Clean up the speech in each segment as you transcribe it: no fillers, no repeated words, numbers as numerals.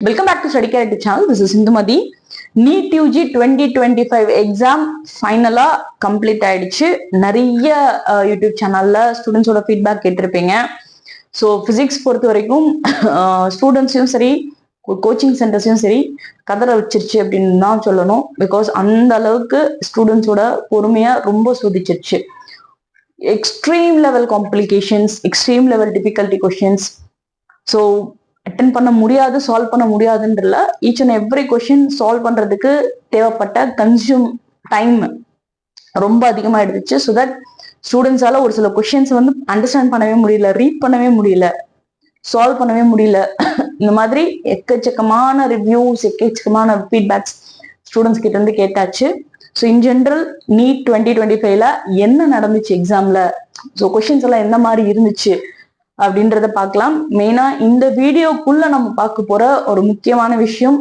Welcome back to Study Character channel. This is Sindhumathi. NEET UG 2025 exam ஃபைனலா complete ஆயிடுச்சு. நிறைய YouTube சேனல்ல ஸ்டூடெண்ட்ஸோட feedback கேட்டிருப்பீங்க. ஸோ பிசிக்ஸ் பொறுத்த வரைக்கும் ஸ்டூடெண்ட்ஸையும் சரி கோச்சிங் சென்டர்ஸையும் சரி கதற வச்சிருச்சு அப்படின்னு தான் சொல்லணும். பிகாஸ் அந்த அளவுக்கு ஸ்டூடெண்ட்ஸோட பொறுமையா ரொம்ப சோதிச்சிருச்சு. Extreme level complications, extreme level difficulty questions. So attend பண்ண முடியாது, சால்வ் பண்ண முடியாதுன்றல each and every question solve பண்றதுக்கு தேவைப்பட்ட கன்சியூம் டைம் ரொம்ப அதிகமாயிடுச்சு. ஸோ தட் ஸ்டூடெண்ட்ஸால ஒரு சில கொஸ்டின்ஸ் வந்து அண்டர்ஸ்டாண்ட் பண்ணவே முடியல, ரீட் பண்ணவே முடியல, சால்வ் பண்ணவே முடியல. இந்த மாதிரி எக்கச்சக்கமான ரிவ்யூஸ், எக்கச்சக்கமான ஃபீட்பேக்ஸ் ஸ்டூடெண்ட்ஸ் கிட்ட இருந்து கேட்டாச்சு. ஸோ இன் ஜென்ரல் NEET 2025ல என்ன நடந்துச்சு எக்ஸாம்ல, ஸோ கொஸ்டின்ஸ் எல்லாம் எந்த மாதிரி இருந்துச்சு அப்படின்றத பார்க்கலாம். மெயினா இந்த வீடியோக்குள்ள நம்ம பார்க்க போற ஒரு முக்கியமான விஷயம்,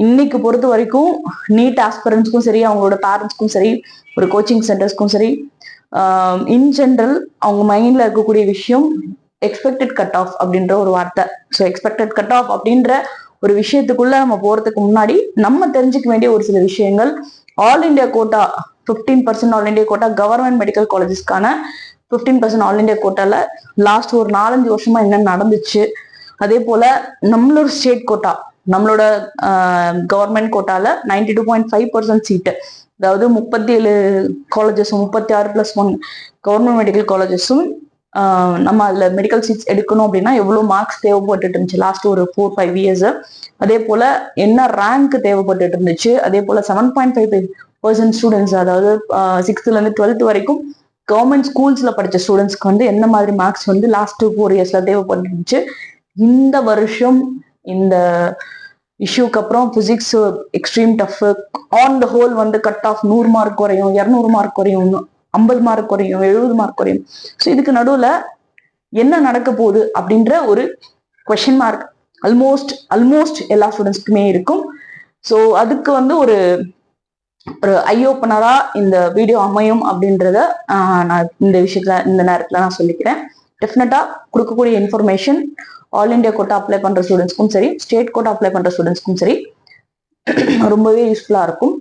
இன்னைக்கு பொறுத்த வரைக்கும் NEET ஆஸ்பிரன்ஸ்க்கும் சரி, அவங்களோட பேரண்ட்ஸ்க்கும் சரி, ஒரு கோச்சிங் சென்டர்ஸ்க்கும் சரி, இன் ஜென்ரல் அவங்க மைண்ட்ல இருக்கக்கூடிய விஷயம் எக்ஸ்பெக்டட் கட் ஆஃப் அப்படின்ற ஒரு வார்த்தை. ஸோ எக்ஸ்பெக்டட் கட் ஆஃப் அப்படின்ற ஒரு விஷயத்துக்குள்ள நம்ம போறதுக்கு முன்னாடி நம்ம தெரிஞ்சுக்க வேண்டிய ஒரு சில விஷயங்கள். All India quota 15% all India quota government medical காலேஜஸ்க்கான 15% ஆல் இண்டியா கோட்டால லாஸ்ட் ஒரு 4-5 வருஷமா என்ன நடந்துச்சு, அதே போல நம்மளோட ஸ்டேட் கோட்டா, நம்மளோட கவர்மெண்ட் கோட்டால 92.5% சீட்டு, அதாவது 37 காலேஜஸும் 36+1 கவர்மெண்ட் மெடிக்கல் காலேஜஸும் நம்ம அதுல மெடிக்கல் சீட்ஸ் எடுக்கணும் அப்படின்னா எவ்வளவு மார்க்ஸ் தேவைப்பட்டு இருந்துச்சு லாஸ்ட் ஒரு 4-5 இயர்ஸ். அதே போல என்ன ரேங்க் தேவைப்பட்டு இருந்துச்சு, அதே போல 7.5% ஸ்டூடெண்ட்ஸ், அதாவது 6th ல இருந்து 12th வரைக்கும் கவர்மெண்ட் ஸ்கூல்ஸ்ல படிச்ச ஸ்டூடெண்ட்ஸ்க்கு வந்து என்ன மாதிரி மார்க்ஸ் வந்து லாஸ்ட் 4 இயர்ஸ்ல தேவைப்பட்டுருந்துச்சு. இந்த வருஷம் இந்த இஷ்யூக்கு அப்புறம் physics extreme tough. On the whole வந்து கட் ஆஃப் 100 மார்க் குறையும், 200 மார்க் குறையும், 50 மார்க் குறையும், 70 மார்க் குறையும். ஸோ இதுக்கு நடுவுல என்ன நடக்க போகுது அப்படின்ற ஒரு கொஸ்டின் மார்க் ஆல்மோஸ்ட் எல்லா ஸ்டூடெண்ட்ஸ்க்குமே இருக்கும். ஸோ அதுக்கு வந்து ஒரு ஐ ஓப்பனரா இந்த வீடியோ அமையும் அப்படின்றத நான் இந்த விஷயத்துல இந்த நேரத்துல நான் சொல்லிக்கிறேன். டெஃபினட்டா கொடுக்கக்கூடிய information all India quota apply பண்ற ஸ்டூடெண்ட்ஸ்க்கும் சரி, ஸ்டேட் கோட்டா அப்ளை பண்ற ஸ்டூடெண்ட்ஸ்க்கும் சரி ரொம்பவே யூஸ்ஃபுல்லா இருக்கும்.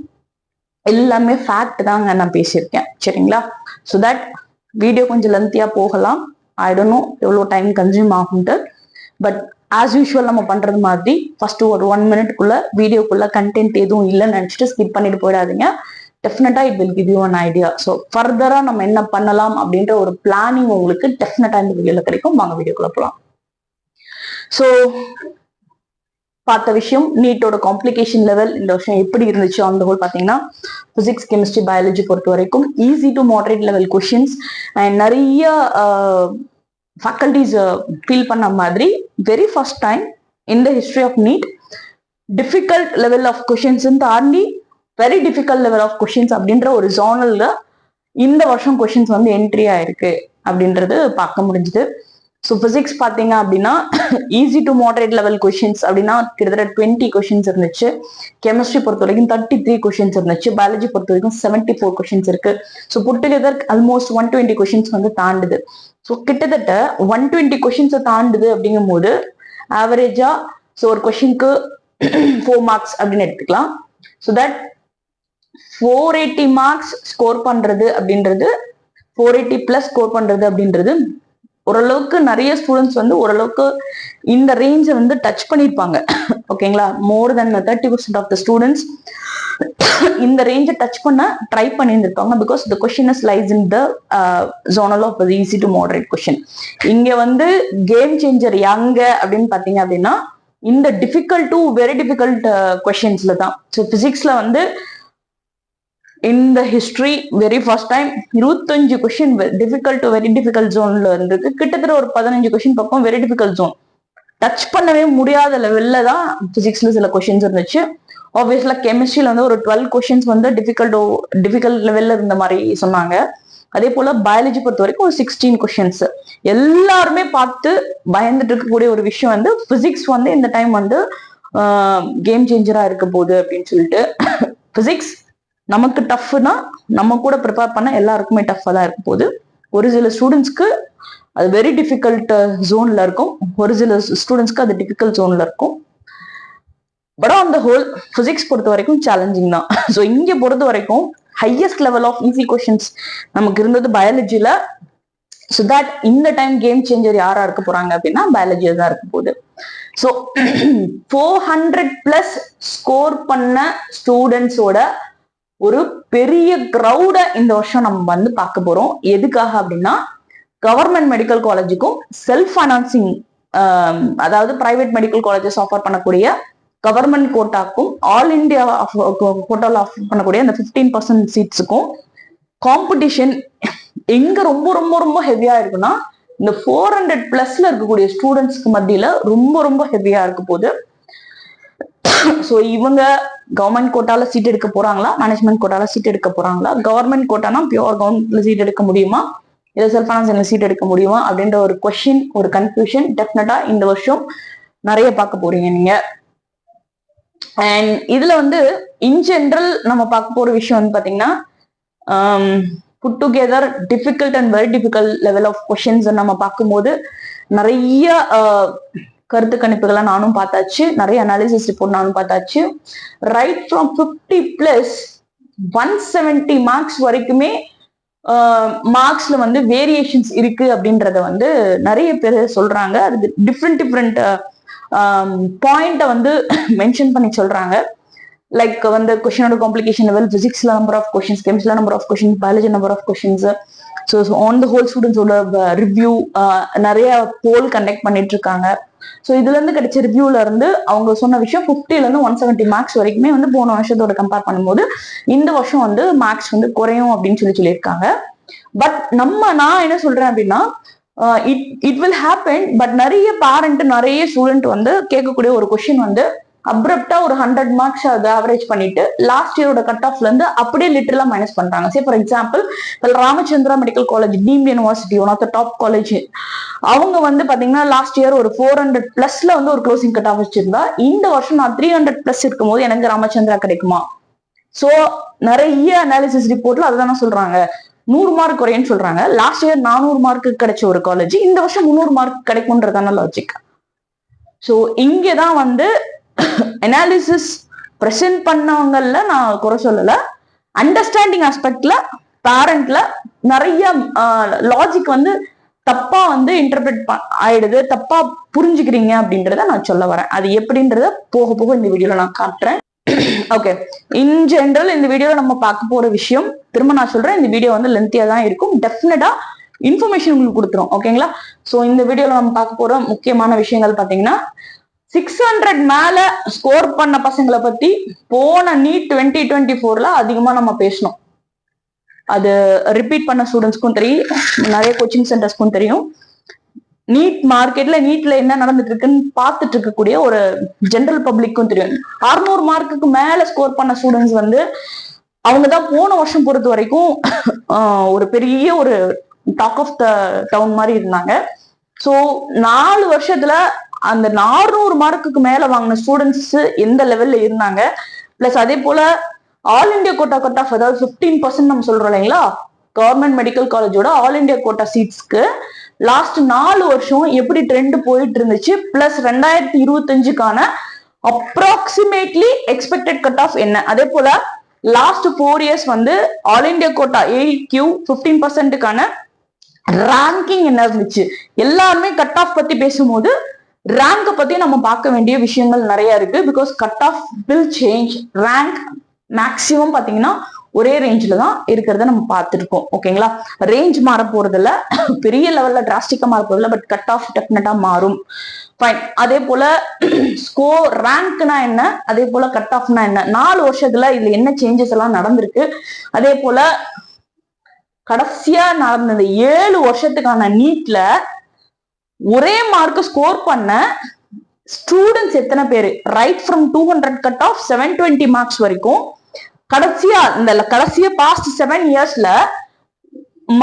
எல்லாமே ஃபேக்ட் தாங்க நான் பேசியிருக்கேன், சரிங்களா? ஸோ தட் வீடியோ கொஞ்சம் லென்த்தியா போகலாம். ஐ டோன்ட் நோ எவ்வளோ டைம் கன்சியூம் ஆகும்ட்டு. பட் ஆஸ் யூஷுவல் நம்ம பண்றது மாதிரி ஃபர்ஸ்ட் ஒரு 1 மினிட்குள்ள வீடியோக்குள்ள கண்டென்ட் எதுவும் இல்லைன்னு நினைச்சிட்டு ஸ்கிப் பண்ணிட்டு போயிடாதீங்க. டெஃபினட்டா it will give you an idea. So ஃபர்தரா நம்ம என்ன பண்ணலாம் அப்படின்ற ஒரு பிளானிங் உங்களுக்கு டெஃபினட்டா இந்த வீடியோல கிடைக்கும். வாங்க வீடியோக்குள்ள போகலாம். ஸோ பார்த்த விஷயம், நீட்டோட காம்ப்ளிகேஷன் லெவல் இந்த வருஷம் எப்படி இருந்துச்சு ஆன் த ஹோல் பாத்தீங்கன்னா, பிசிக்ஸ், கெமிஸ்ட்ரி, பயாலஜி பொறுத்த வரைக்கும் easy to moderate level questions and நிறைய ஃபேக்கல்டிஸ் ஃபீல் பண்ண மாதிரி very first time in the history of NEET difficult level of questions தாண்டி very difficult level of questions அப்படின்ற ஒரு ஜோனல்ல இந்த வருஷம் கொஸ்டின்ஸ் வந்து என்ட்ரி ஆயிருக்கு அப்படின்றது பார்க்க முடிஞ்சுது. ஸோ பிசிக்ஸ் பார்த்தீங்க அப்படின்னா easy to moderate level questions அப்படின்னா கிட்டத்தட்ட 20 கொஸ்டின்ஸ் இருந்துச்சு. கெமிஸ்ட்ரி பொறுத்த வரைக்கும் 33 கொஸ்டின்ஸ் இருந்துச்சு. பயாலஜி பொறுத்த வரைக்கும் 74 கொஸ்டின்ஸ் இருக்கு. So put together almost 120 questions வந்து தாண்டுது. ஸோ கிட்டத்தட்ட 120 கொஸ்டின்ஸை தாண்டுது அப்படிங்கும் போது ஆவரேஜா ஸோ ஒரு கொஸ்டினுக்கு 4 மார்க்ஸ் அப்படின்னு எடுத்துக்கலாம். ஸோ தட் 480 மார்க்ஸ் ஸ்கோர் பண்றது அப்படின்றது, 480 பிளஸ் ஸ்கோர் பண்றது அப்படின்றது ஓரளவுக்கு நிறைய ஸ்டூடெண்ட்ஸ் வந்து ஓரளவுக்கு இந்த ரேஞ்சை வந்து டச் பண்ணிருப்பாங்க. ஓகேங்களா? மோர் தென் 30% ஆஃப் த ஸ்டூடெண்ட்ஸ் இந்த ரேஞ்சை டச் பண்ண ட்ரை பண்ணியிருந்திருப்பாங்க. Because the question is lies in the zonal of easy to moderate question. இங்க வந்து கேம் சேஞ்சர் எங்க அப்படின்னு பாத்தீங்க அப்படின்னா இந்த டிஃபிகல்ட் டு வெரி டிஃபிகல்ட் கொஸ்டின்ஸ்ல தான். ஸோ பிசிக்ஸ்ல வந்து இந்த history very first time 25 question difficult to very difficult ஜோன்ல இருந்தது. கிட்டத்தட்ட ஒரு 15 கொஸ்டின் பக்கம் வெரி டிஃபிகல்ட் ஜோன், டச் பண்ணவே முடியாத லெவல்ல தான் பிசிக்ஸ்ல சில கொஸ்டின்ஸ் இருந்துச்சு. ஆப்வியஸ்லா கெமிஸ்ட்ரியில வந்து ஒரு 12 கொஸ்டின்ஸ் வந்து டிஃபிகல்ட் லெவல்ல இருந்த மாதிரி சொன்னாங்க. அதே போல பயாலஜி பொறுத்த வரைக்கும் ஒரு 16 கொஸ்டின்ஸ். எல்லாருமே பார்த்து பயந்துட்டு இருக்கக்கூடிய ஒரு விஷயம் வந்து பிசிக்ஸ் வந்து இந்த டைம் வந்து கேம் சேஞ்சரா இருக்க போகுது அப்படின்னு சொல்லிட்டு. பிசிக்ஸ் நமக்கு டஃப்னா நம்ம கூட ப்ரிப்பேர் பண்ண எல்லாருக்குமே டஃபா தான் இருக்க போகுது. ஒரு சில ஸ்டூடெண்ட்ஸ்க்கு அது வெரி டிஃபிகல்ட் ஜோன்ல இருக்கும், ஒரு சில ஸ்டூடெண்ட்ஸ்க்கு அது டிஃபிகல்ட் ஜோன்ல இருக்கும். But on the whole physics பொறுத்த வரைக்கும் சேலஞ்சிங் தான். ஸோ இங்க பொறுத்த வரைக்கும் highest level of easy questions நமக்கு இருந்தது பயாலஜில. ஸோ தட் இந்த டைம் கேம் சேஞ்சர் யாரா இருக்க போறாங்க அப்படின்னா பயாலஜியா தான் இருக்க போகுது. ஸோ 400+ ஸ்கோர் பண்ண ஸ்டூடெண்ட்ஸோட ஒரு பெரிய கிரௌட இந்த வருஷம் நம்ம வந்து பார்க்க போறோம். எதுக்காக அப்படின்னா கவர்மெண்ட் மெடிக்கல் காலேஜுக்கும் செல்ஃப் ஃபைனான்சிங், அதாவது பிரைவேட் மெடிக்கல் காலேஜஸ் ஆஃபர் பண்ணக்கூடிய கவர்மெண்ட் கோட்டாக்கும் ஆல் இண்டியா கோட்டாவில் ஆஃபர் பண்ணக்கூடிய அந்த 15% சீட்ஸுக்கும் காம்படிஷன் எங்க ரொம்ப ரொம்ப ரொம்ப ஹெவியா இருக்குன்னா இந்த 400+ இருக்கக்கூடிய ஸ்டூடெண்ட்ஸ்க்கு மத்தியில ரொம்ப ரொம்ப ஹெவியா இருக்க போகுது. ஸோ இவங்க கவர்மெண்ட் கோட்டால சீட் எடுக்க போறாங்களா, மேனேஜ்மெண்ட் கோட்டால சீட் எடுக்க போறாங்களா, கவர்மெண்ட் கோட்டானா பியூர் கவர்மெண்ட்ல சீட் எடுக்க முடியுமா, இல்லை செல்ஃப் ஃபைனான்ஸ்ல சீட் எடுக்க முடியுமா அப்படின்ற ஒரு கொஸ்டின், ஒரு கன்ஃபியூஷன் டெஃபினட்டா இந்த வருஷம் நிறைய பார்க்க போறீங்க நீங்க. அண்ட் இதுல வந்து இன் ஜென்ரல் நம்ம பார்க்க போற விஷயம் வந்து பாத்தீங்கன்னா put together difficult and very difficult level of questions நம்ம பார்க்கும்போது நிறைய கருத்து கணிப்புகளை நானும் பார்த்தாச்சு, நிறைய அனாலிசிஸ் ரிப்போர்ட் நானும் பார்த்தாச்சு. ரைட் ஃப்ரம் 50+ 170 மார்க்ஸ் வரைக்குமே மார்க்ஸ்ல வந்து வேரியேஷன்ஸ் இருக்கு அப்படின்றத வந்து நிறைய பேர் சொல்றாங்க. அது டிஃப்ரெண்ட் பாயிண்ட வந்து மென்ஷன் பண்ணி சொல்றாங்க. லைக் வந்து கொஸ்டினோட காம்ப்ளிகேஷன் லெவல், பிசிக்ஸ்ல நம்பர் ஆஃப் கொஸ்டின்ஸ், கெமிஸ்ட்ரில number of questions, biology number of questions. So on the whole ஸ்டூடெண்ட்ஸோட ரிவ்யூ நிறைய போல் கண்டக்ட் பண்ணிட்டு இருக்காங்க. ஸோ இதுல இருந்து கிடைச்ச ரிவ்யூல இருந்து அவங்க சொன்ன விஷயம் 50 170 மார்க்ஸ் வரைக்குமே வந்து போன வருஷத்தோட கம்பேர் பண்ணும்போது இந்த வருஷம் வந்து மார்க்ஸ் வந்து குறையும் அப்படின்னு சொல்லியிருக்காங்க. பட் நான் என்ன சொல்றேன் அப்படின்னா இட் வில் ஹேப்பன். பட் நிறைய பேரண்ட், நிறைய ஸ்டூடெண்ட் வந்து கேட்கக்கூடிய ஒரு கொஸ்டின் வந்து அப்ரப்டா ஒரு 100 மார்க்ஸ் அதை ஆவரேஜ் பண்ணிட்டு லாஸ்ட் இயரோட கட் ஆஃப்ல இருந்து அப்படியே லிட்டரலா மைனஸ் பண்றாங்க. Say for example Ramachandra medical college, deemed university, one of the top college, அவங்க வந்து பாத்தீங்கன்னா லாஸ்ட் இயர் ஒரு 400+ வந்து ஒரு க்ளோசிங் கட் ஆஃப் வச்சிருந்தா இந்த வருஷம் நான் 300+ இருக்கும் போது எனக்கு ராமச்சந்திரா கிடைக்குமா? சோ நிறைய அனாலிசிஸ் ரிப்போர்ட்ல அதுதானே சொல்றாங்க, 100 மார்க் குறையன்னு சொல்றாங்க. லாஸ்ட் இயர் 400 மார்க்கு கிடைச்ச ஒரு காலேஜ் இந்த வருஷம் 300 மார்க் கிடைக்கும்ன்றதான லாஜிக். ஸோ இங்கதான் வந்து அனாலிசிஸ் பிரசன்ட் பண்ணவங்கல்ல நான் குறை சொல்லல, அண்டர்ஸ்டாண்டிங் ஆஸ்பெக்ட்ல பேரண்ட்ல நிறைய லாஜிக் வந்து தப்பா வந்து இன்டர்பிரட் ஆயிடுது, தப்பா புரிஞ்சுக்கிறீங்க அப்படின்றத நான் சொல்ல வரேன். அது எப்படின்றத போக போக இந்த வீடியோல நான் காட்டுறேன். ஓகே, இன் ஜெனரல் இந்த வீடியோல நம்ம பார்க்க போற விஷயம், திரும்ப நான் சொல்றேன், இந்த வீடியோ வந்து லென்த்தியா தான் இருக்கும், டெஃபினட்டா இன்ஃபர்மேஷன் உங்களுக்கு கொடுத்துரும். ஓகேங்களா? ஸோ இந்த வீடியோல நம்ம பார்க்க போற முக்கியமான விஷயங்கள் பாத்தீங்கன்னா 600 மேல ஸ்கோர் பண்ண பசங்களை பத்தி போன நீட் 2024ல அதிகமா நம்ம பேசணும். அது ரிப்பீட் பண்ண ஸ்டூடெண்ட்ஸ்க்கும் தெரியும், நிறைய கோச்சிங் சென்டர்ஸ்க்கும் தெரியும், நீட் மார்க்கெட்ல நீட்ல என்ன நடந்துட்டு இருக்குன்னு பார்த்துட்டு இருக்கக்கூடிய ஒரு ஜெனரல் பப்ளிக்கும் தெரியும். 600 மார்க்குக்கு மேல ஸ்கோர் பண்ண ஸ்டூடெண்ட்ஸ் வந்து அவங்கதான் போன வருஷம் பொறுத்த வரைக்கும் ஒரு பெரிய ஒரு டாக் ஆஃப் த டவுன் மாதிரி இருந்தாங்க. ஸோ 4 வருஷத்துல அந்த 400 மார்க்குக்கு மேல வாங்கின ஸ்டூடெண்ட்ஸ் எந்த லெவல்ல இருந்தாங்க, பிளஸ் அதே போல all India quota cut off, அதாவது 15% நம்ம சொல்றோம் இல்லைங்களா, கவர்மெண்ட் மெடிக்கல் காலேஜோட ஆல் இண்டியா கோட்டா சீட்ஸ்க்கு லாஸ்ட் 4 வருஷம் எப்படி ட்ரெண்ட் போயிட்டு இருந்துச்சு, பிளஸ் 2025க்கான அப்ராக்சிமேட்லி எக்ஸ்பெக்டட் கட் ஆஃப் என்ன, அதே போல லாஸ்ட் 4 இயர்ஸ் வந்து ஆல் இண்டியா கோட்டா AQ 15%க்கான ரேங்கிங் என்ன இருந்துச்சு. எல்லாருமே கட் ஆஃப் பத்தி பேசும்போது ரேங்கை பத்தி நம்ம பார்க்க வேண்டிய விஷயங்கள் நிறைய இருக்கு. Because cut off will change, rank maximum பாத்தீங்கன்னா ஒரே ரேஞ்சில தான் இருக்கிறத நம்ம பார்த்துருக்கோம். ஓகேங்களா? ரேஞ்ச் மாற போறது இல்ல, பெரிய லெவல்ல டிராஸ்டிக்கா மாற போறது இல்லை, பட் கட் ஆஃப் டெஃபினட்டா மாறும். ஃபைன். அதே போல ஸ்கோர் ரேங்க்னா என்ன, அதே போல கட் ஆஃப்னா என்ன, 4 வருஷத்துல இதுல என்ன சேஞ்சஸ் எல்லாம் நடந்திருக்கு, அதே போல கடைசியா நடந்த 7 வருஷத்துக்கான நீட்ல ஒரே மார்க் ஸ்கோர் பண்ண ஸ்டூடெண்ட்ஸ் எத்தனை பேரு, right from 200 cut off 720 marks வரைக்கும், கடைசியா பாஸ்ட் 7 இயர்ஸ்ல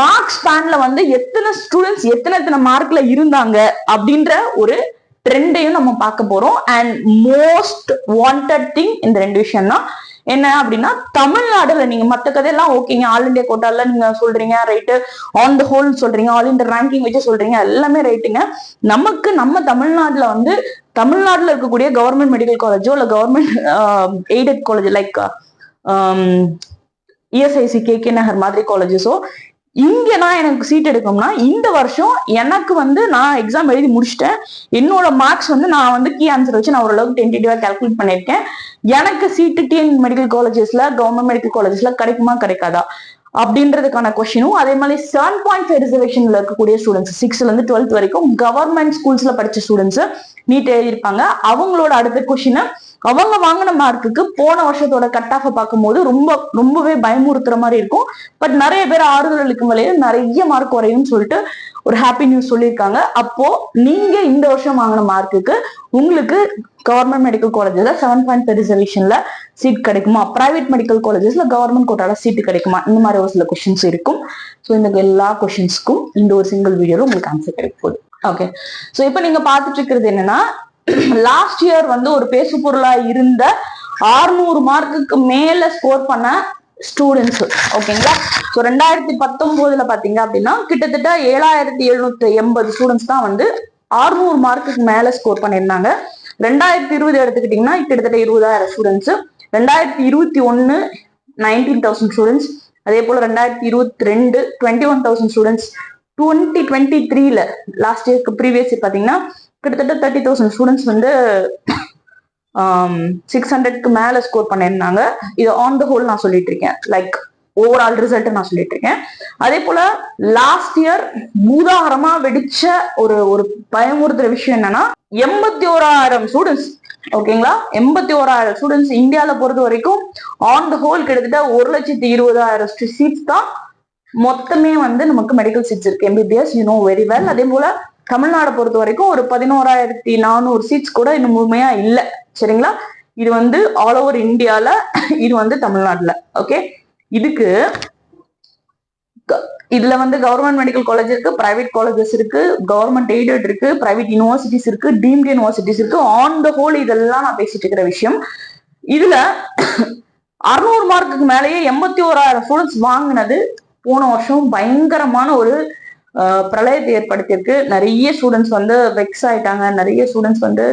மார்க்ஸ் ஸ்பேன்ல வந்து எத்தனை ஸ்டூடெண்ட்ஸ் எத்தனை மார்க்ல இருந்தாங்க அப்படின்ற ஒரு ட்ரெண்டையும் நம்ம பார்க்க போறோம். அண்ட் மோஸ்ட் வாண்டட் திங் இந்த 2 விஷயம் தான். என்ன அப்படின்னா, தமிழ்நாடுல நீங்க மத்த கதையெல்லாம் ஓகேங்க, ஆல் இண்டியா கோட்டால நீங்க சொல்றீங்க ரைட்டு, ஆன் த ஹோல் சொல்றீங்க, ஆல் இண்டியா ரேங்கிங் வச்சு சொல்றீங்க, எல்லாமே ரைட்டுங்க. நம்ம தமிழ்நாட்டுல வந்து தமிழ்நாட்டுல இருக்கக்கூடிய கவர்மெண்ட் மெடிக்கல் காலேஜோ இல்ல government aided college like ESIC KK Nagar மாதிரி காலேஜஸோ இங்க நான் எனக்கு சீட் எடுக்கணும்னா இந்த வருஷம் எனக்கு வந்து நான் எக்ஸாம் எழுதி முடிச்சிட்டேன். என்னோட மார்க்ஸ் வந்து நான் வந்து கீ ஆன்சர் வச்சு நான் ஓரளவுக்கு டென்டேட்டிவா கால்குலேட் பண்ணியிருக்கேன். எனக்கு சீட்டு டிஎன் மெடிக்கல் காலேஜஸ்ல கவர்மெண்ட் மெடிக்கல் காலேஜஸ்ல கிடைக்குமா கிடைக்காதா அப்படின்றதுக்கான கொஸ்டினும், அதே மாதிரி 7.5 ரிசர்வேஷன்ல இருக்கக்கூடிய ஸ்டூடெண்ட்ஸ் 6th ல இருந்து 12th வரைக்கும் கவர்மெண்ட் ஸ்கூல்ஸ்ல படிச்ச ஸ்டூடெண்ட்ஸ் நீட் எழுதியிருப்பாங்க. அவங்களோட அடுத்த கொஸ்டின் அவங்க வாங்கின மார்க்குக்கு போன வருஷத்தோட கட் ஆஃப் பார்க்கும்போது ரொம்பவே பயமுறுத்துற மாதிரி இருக்கும். பட் நிறைய பேர் ஆறுதல் அளிக்கும் வகையில நிறைய மார்க் குறையும் சொல்லிட்டு ஒரு ஹாப்பி நியூஸ் சொல்லியிருக்காங்க. அப்போ நீங்க இந்த வருஷம் வாங்கின மார்க்குக்கு உங்களுக்கு கவர்மெண்ட் மெடிக்கல் காலேஜஸ்ல 7.5 ரிசர்வேஷன்ல சீட் கிடைக்குமா, பிரைவேட் மெடிக்கல் காலேஜஸ்ல கவர்மெண்ட் கோட்டால சீட் கிடைக்குமா, இந்த மாதிரி ஒரு சில கொஸ்டின்ஸ் இருக்கும். ஸோ இந்த எல்லா கொஸ்டின்ஸ்க்கும் இந்த ஒரு சிங்கிள் வீடியோல உங்களுக்கு ஆன்சர் கிடைக்க போகுது. ஓகே, ஸோ இப்போ நீங்க பார்த்துட்டு இருக்கிறது என்னன்னா, லாஸ்ட் இயர் வந்து ஒரு பேசு பொருளா இருந்த 600 மார்க்குக்கு மேல ஸ்கோர் பண்ண ஸ்டூடெண்ட்ஸ் ஓகேங்களா. ஸோ 2019 பாத்தீங்க அப்படின்னா கிட்டத்தட்ட 7780 ஸ்டூடெண்ட்ஸ் தான் வந்து 600 மார்க்குக்கு மேல ஸ்கோர் பண்ணியிருந்தாங்க. 2020 எடுத்துக்கிட்டீங்கன்னா கிட்டத்தட்ட 20,000 ஸ்டூடெண்ட்ஸ். 2021 19,000 ஸ்டூடெண்ட்ஸ். அதே போல 2022 21,000 ஸ்டூடெண்ட்ஸ். 2023 லாஸ்ட் இயர்க்கு ப்ரீவியஸ் இயர் பாத்தீங்கன்னா கிட்டத்தட்ட 30,000 ஸ்டூடெண்ட்ஸ் வந்து 600க்கு மேல ஸ்கோர் பண்ணியிருந்தாங்க. இது ஆன் த ஹோல் நான் சொல்லிட்டு இருக்கேன், லைக் ஓவரால் ரிசல்ட் நான் சொல்லிட்டு இருக்கேன். அதே போல லாஸ்ட் இயர் பூதாகரமா வெடிச்ச ஒரு பயமுறுத்துற விஷயம் என்னன்னா 81,000 ஸ்டூடெண்ட்ஸ் ஓகேங்களா. 81,000 ஸ்டூடெண்ட்ஸ் இந்தியாவில பொறுத்த வரைக்கும் ஆன் த ஹோல் கிட்டத்தட்ட 1,20,000 சீட்ஸ் தான் மொத்தமே வந்து நமக்கு மெடிக்கல் சீட்ஸ் இருக்கு MBBS, you know very well. அதே போல தமிழ்நாடு பொறுத்த வரைக்கும் ஒரு 11,400 சீட்ஸ் கூட இன்னும் முழுமையா இல்லை சரிங்களா. இது வந்து ஆல் ஓவர் இந்தியால, இது வந்து தமிழ்நாட்டுல. ஓகே, இதுல வந்து கவர்மெண்ட் மெடிக்கல் காலேஜ் இருக்கு, பிரைவேட் காலேஜஸ் இருக்கு, கவர்மெண்ட் எய்டட் இருக்கு, பிரைவேட் யூனிவர்சிட்டிஸ் இருக்கு, டீம்டு யூனிவர்சிட்டிஸ் இருக்கு. ஆன் த ஹோல் இதெல்லாம் நான் பேசிட்டு இருக்கிற விஷயம். இதுல 600 மார்க்குக்கு மேலேயே 81,000 ஸ்டூடெண்ட்ஸ் வாங்கினது போன வருஷம் பயங்கரமான ஒரு பிரளயத்தை ஏற்படுத்தியிருக்கு. நிறைய ஸ்டூடெண்ட்ஸ் வந்து வெக்ஸ் ஆயிட்டாங்க. நிறைய ஸ்டூடெண்ட்ஸ் வந்து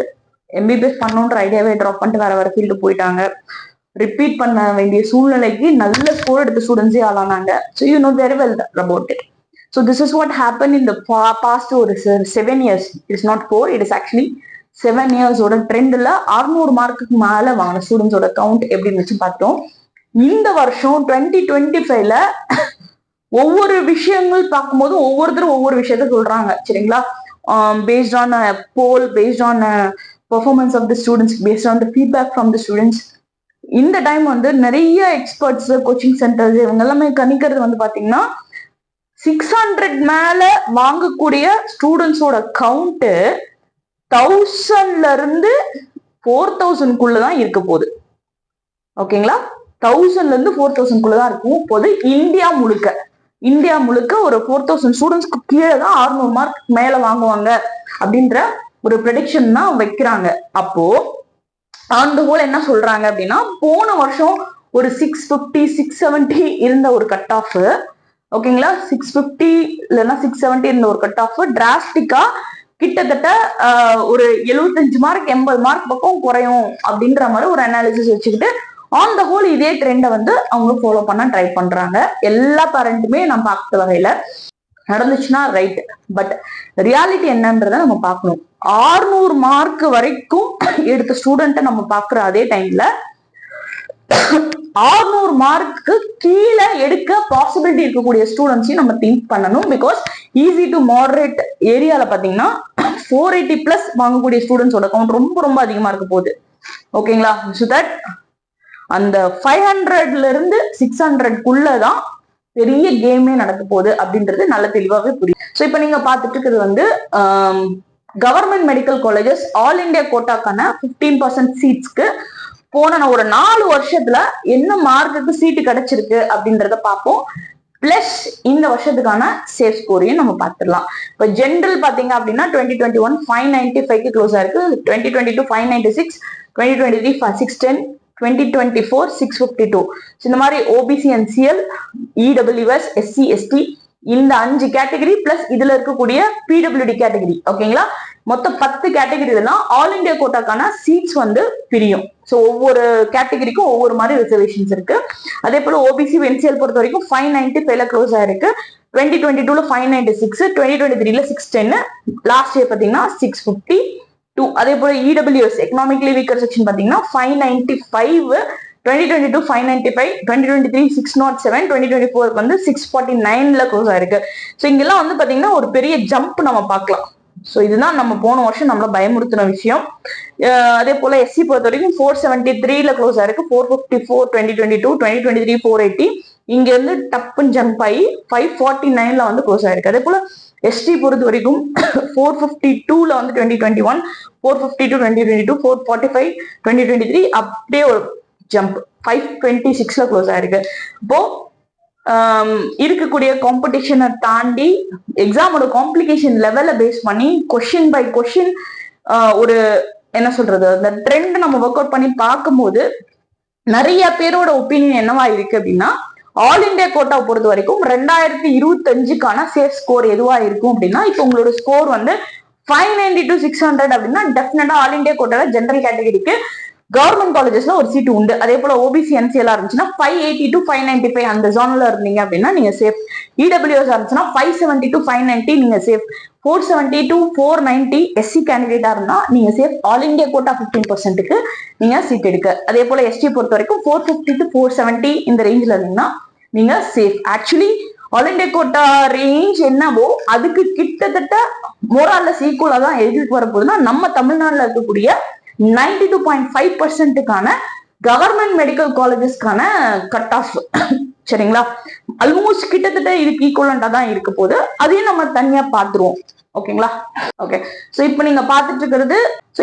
எம்பிபிஎஸ் பண்ணணுன்ற ஐடியாவே ட்ராப் பண்ணிட்டு வேற ஃபீல்டு போயிட்டாங்க. ரிப்பீட் பண்ண வேண்டிய சூழ்நிலைக்கு நல்ல ஸ்கோர் எடுத்த ஸ்டூடெண்ட்ஸே ஆளானாங்க. So you know very well about it. So this is what happen in the past ஒரு 7 years. It's not 4, it is actually 7 yearsோட ட்ரெண்ட்ல 600 மார்க்குக்கு மேல வாங்கின ஸ்டூடெண்ட்ஸோட கவுண்ட் எப்படின்னு வச்சு பார்த்தோம். இந்த வருஷம் 2025ல ஒவ்வொரு விஷயங்கள் பார்க்கும்போது ஒவ்வொருத்தரும் ஒவ்வொரு விஷயத்த சொல்றாங்க சரிங்களா. Based on poll, based on performance of the students, based on the feedback from the students. இந்த டைம் வந்து நிறைய எக்ஸ்பர்ட்ஸ், கோச்சிங் சென்டர்ஸ் இவங்க எல்லாமே கணிக்கிறது வந்து பாத்தீங்கன்னா 600 மேல வாங்கக்கூடிய ஸ்டூடெண்ட்ஸோட கவுண்ட் 1000ல இருந்து 4000க்குள்ளதான் இருக்க போகுது ஓகேங்களா. 1000ல இருந்து 4000க்குள்ளதான் இருக்கும் போது. இந்தியா முழுக்க ஒரு 4000 ஸ்டூடெண்ட்ஸ்க்கு கீழே தான் 600 மார்க் மேல வாங்குவாங்க அப்படின்ற ஒரு ப்ரெடிக்ஷன் தான் வைக்கிறாங்க. அப்போ அந்த ஹோல் என்ன சொல்றாங்க அப்படின்னா, போன வருஷம் ஒரு 650 670 இருந்த ஒரு கட் ஆஃப் ஓகேங்களா, 650 இல்லைன்னா 670 இருந்த ஒரு கட் ஆஃப் டிராஸ்டிக்கா கிட்டத்தட்ட ஒரு 75 மார்க் 80 மார்க் பக்கம் குறையும் அப்படின்ற மாதிரி ஒரு அனாலிசிஸ் வச்சுக்கிட்டு ஆன் த ஹோல் இதே ட்ரெண்டை வந்து அவங்க ஃபாலோ பண்ண ட்ரை பண்றாங்க. எல்லா பேரண்ட்டுமே நம்ம பார்த்த வகையில நடந்துச்சுன்னா ரைட், பட் ரியாலிட்டி என்னன்றத நம்ம பார்க்கணும். 600 மார்க் வரைக்கும் எடுத்த ஸ்டூடெண்ட்டை நம்ம பார்க்குற அதே டைம்ல 600 மார்க்கு கீழே எடுக்க பாசிபிலிட்டி இருக்கக்கூடிய ஸ்டூடெண்ட்ஸையும் நம்ம திங்க் பண்ணணும். பிகாஸ் ஈஸி டு மாடரேட் ஏரியால பாத்தீங்கன்னா 480+ வாங்கக்கூடிய ஸ்டூடெண்ட்ஸோட கவுண்ட் ரொம்ப அதிகமா இருக்க போகுது ஓகேங்களா. ஸோ தட் அந்த 500ல இருந்து 600க்குள்ளதான் பெரிய கேமே நடக்க போகுது அப்படின்றது நல்ல தெளிவாவே புரியும். ஸோ இப்போ நீங்க பார்த்துட்டு இருக்கிறது வந்து government medical colleges all India கோட்டாக்கான 15% சீட்ஸ்க்கு போன ஒரு 4 வருஷத்துல என்ன மார்க்குக்கு சீட்டு கிடைச்சிருக்கு அப்படின்றத பார்ப்போம். பிளஸ் இந்த வருஷத்துக்கான சேஃப் ஸ்கோரையும் நம்ம பார்த்துடலாம். இப்போ ஜென்ரல் பாத்தீங்க அப்படின்னா 2021 595க்கு க்ளோஸ் ஆயிருக்கு, 2022 596, 2023 610, 2024 652. இந்த மாதிரி OBC and CL, EWS, SC ST இந்த 5 கேட்டகரி பிளஸ் இதுல இருக்கக்கூடிய பிடபிள்யூடி கேட்டகரி ஓகேங்களா. மொத்தம் 10 கேட்டகரினா ஆல் இண்டியா கோட்டாக்கான சீட்ஸ் வந்து பிரியும். ஸோ ஒவ்வொரு கேட்டகரிக்கும் ஒவ்வொரு மாதிரி ரிசர்வேஷன்ஸ் இருக்கு. அதே போல ஓபிசி என்சிஎல் பொறுத்த வரைக்கும் 595 க்ளோஸ் ஆயிருக்கு. 2022 596, 2023 610, லாஸ்ட் இயர் பாத்தீங்கன்னா 652. அதே போல இடபிள்யூஎஸ் எக்கனாமிக்கலி வீக்கர் செக்ஷன் பாத்தீங்கன்னா 595, 2022 595, 2023 607, 2024 வந்து 649ல க்ளோஸ் ஆயிருக்கு. ஸோ இங்கெல்லாம் வந்து பாத்தீங்கன்னா ஒரு பெரிய ஜம்ப் நம்ம பார்க்கலாம். ஸோ இதுதான் நம்ம போன வருஷம் நம்மள பயமுறுத்தின விஷயம். அதே போல எஸ்சி பொறுத்த வரைக்கும் 473ல க்ளோஸ் ஆயிருக்கு. 454 2022, 2023 480. இங்க இருந்து டப்புன்னு ஜம்ப் ஆகி 549ல வந்து க்ளோஸ் ஆயிருக்கு. அதே போல எஸ்டி பொறுத்த வரைக்கும் 452ல வந்து 2021, 452 2022, 445 2023, அப்படியே ஒரு ஜம்ப் 526ல க்ளோஸ் ஆயிருக்கு. இப்போ இருக்கக்கூடிய காம்படிஷனை தாண்டி எக்ஸாமோட காம்ப்ளிகேஷன் லெவல பேஸ் பண்ணி கொஸ்டின் பை கொஸ்டின் ஒரு என்ன சொல்றது அந்த ட்ரெண்ட் நம்ம ஒர்க் அவுட் பண்ணி பார்க்கும்போது நிறைய பேரோட ஒப்பீனியன் என்னவா இருக்கு அப்படின்னா, ஆல் இண்டியா கோட்டா பொறுத்த வரைக்கும் 2025க்கான சேஃப் ஸ்கோர் எதுவா இருக்கும் அப்படின்னா, இப்போ உங்களோட ஸ்கோர் வந்து 590 to 600 அப்படின்னா டெஃபினட்டா ஆல் இண்டியா கோட்டால ஜெனரல் கேட்டகரிக்கு கவர்மெண்ட் காலேஜஸ்ல ஒரு சீட் உண்டு. அதே போல ஓபிசி என்சிஎல் இருந்துச்சுன்னா 580 to 595 அந்த ஜோன்ல இருந்தீங்க அப்படின்னா நீங்க சேஃப். இடபிள்யூஎஸ் இருந்துச்சுன்னா 570 to 590 நீங்க சேஃப். 470 to 490 எஸ்சி கேண்டிடேட்டா இருந்தா நீங்க சேஃப். ஆல் இண்டியா கோட்டா 15%க்கு நீங்க சீட் எடுக்க. அதே போல எஸ்டி பொறுத்த வரைக்கும் 450 to 470 இந்த ரேஞ்ச்ல இருந்தீங்கன்னா நீங்க safe. Actually all India quota range என்னவோ அதுக்கு கிட்டத்தட்ட மோராலஸ் ஈக்குவலா தான் எழுதிட்டு வரப்போகுதுன்னா நம்ம தமிழ்நாட்டில் இருக்கக்கூடிய 92.5%க்கான கவர்மெண்ட் மெடிக்கல் காலேஜஸ்க்கான கட் ஆஃப். சரிங்களா, ஆல்மோஸ்ட் கிட்டத்தட்ட இதுக்கு ஈக்குவலண்டா தான் இருக்க போது. அதையும் நம்ம தனியா பாத்துருவோம். ஓகேங்களா? ஓகே, சோ இப்போ நீங்க பாத்துட்டு இருக்கிறது